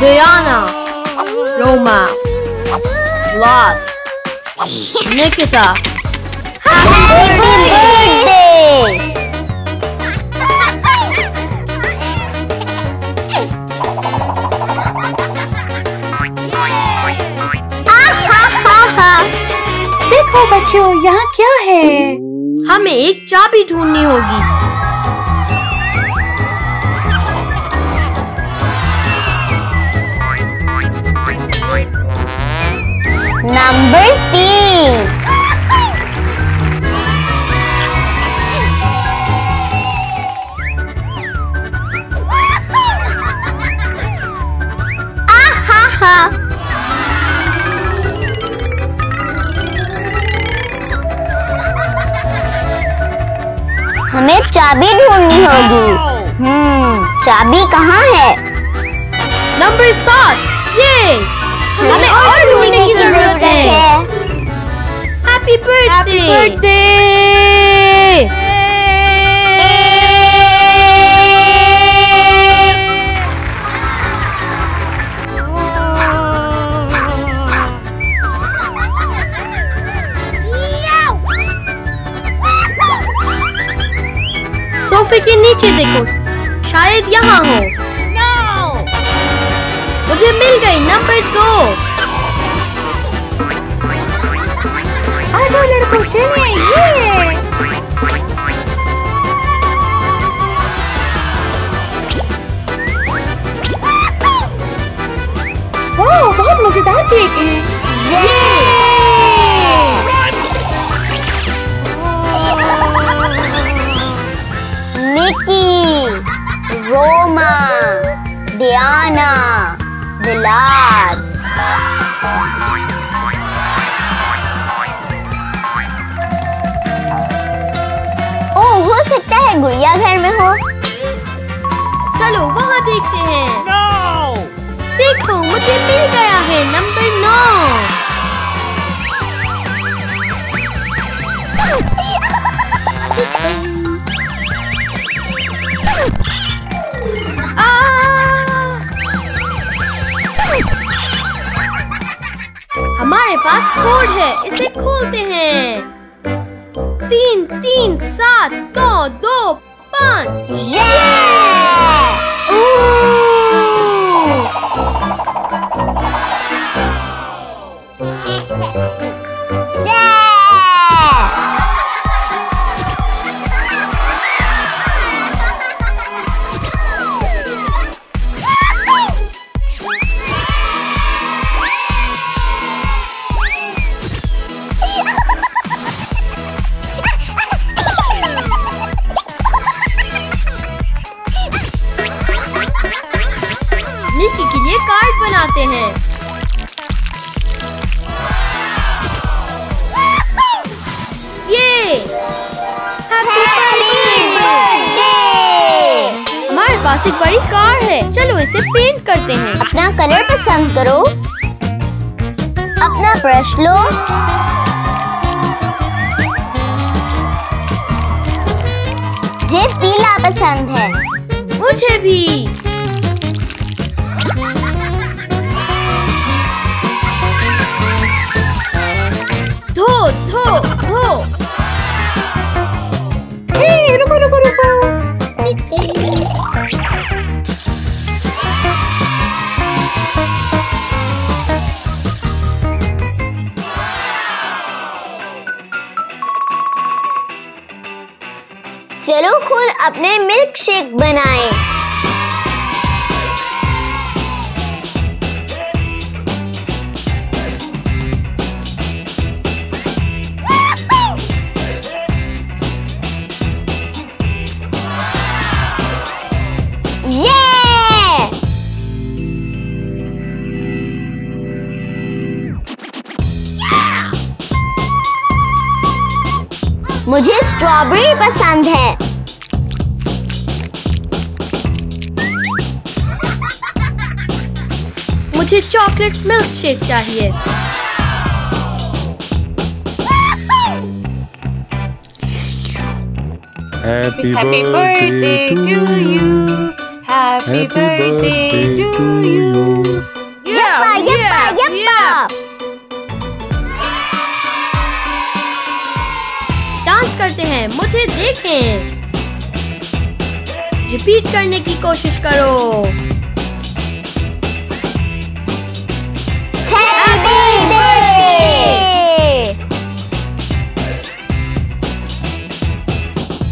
Diana, Roma, Vlad, Nikita. Happy birthday! देखो बच्चों, यहाँ क्या है? हमें एक चाबी ढूंढनी होगी। नंबर 3। हमें चाबी ढूंढनी होगी। चाबी कहाँ है? नंबर 7। ये हमें और ढूंढने की जरूरत है। Happy birthday! सोफे के नीचे देखो, शायद यहाँ हो। मुझे मिल गई नंबर 2। आ जाओ लड़कों, चलिए। वाह, बहुत मजेदार केक है। निकी, रोमा, डियाना, विलाद। ओह, हो सकता है गुड़िया घर में हो। चलो वहाँ देखते हैं। देखो, मुझे मिल गया है नंबर 9। हमारे पास कोड है, इसे खोलते हैं। 3 3 7 9 2 5। निकी के लिए कार्ड बनाते हैं। ये हैप्पी बर्थडे! हमारे पास एक बड़ी कार है, चलो इसे पेंट करते हैं। अपना कलर पसंद करो, अपना ब्रश लो, मुझे पीला पसंद है। मुझे भी। धो धो धो। रुको रुको रुको। चलो खुद अपने मिल्क शेक बनाएं। मुझे स्ट्रॉबेरी पसंद है। मुझे चॉकलेट मिल्क शेक चाहिए। Happy birthday to you. Happy birthday to you. यप्पा यप्पा यप्पा। डांस करते हैं, मुझे देखें। रिपीट करने की कोशिश करो।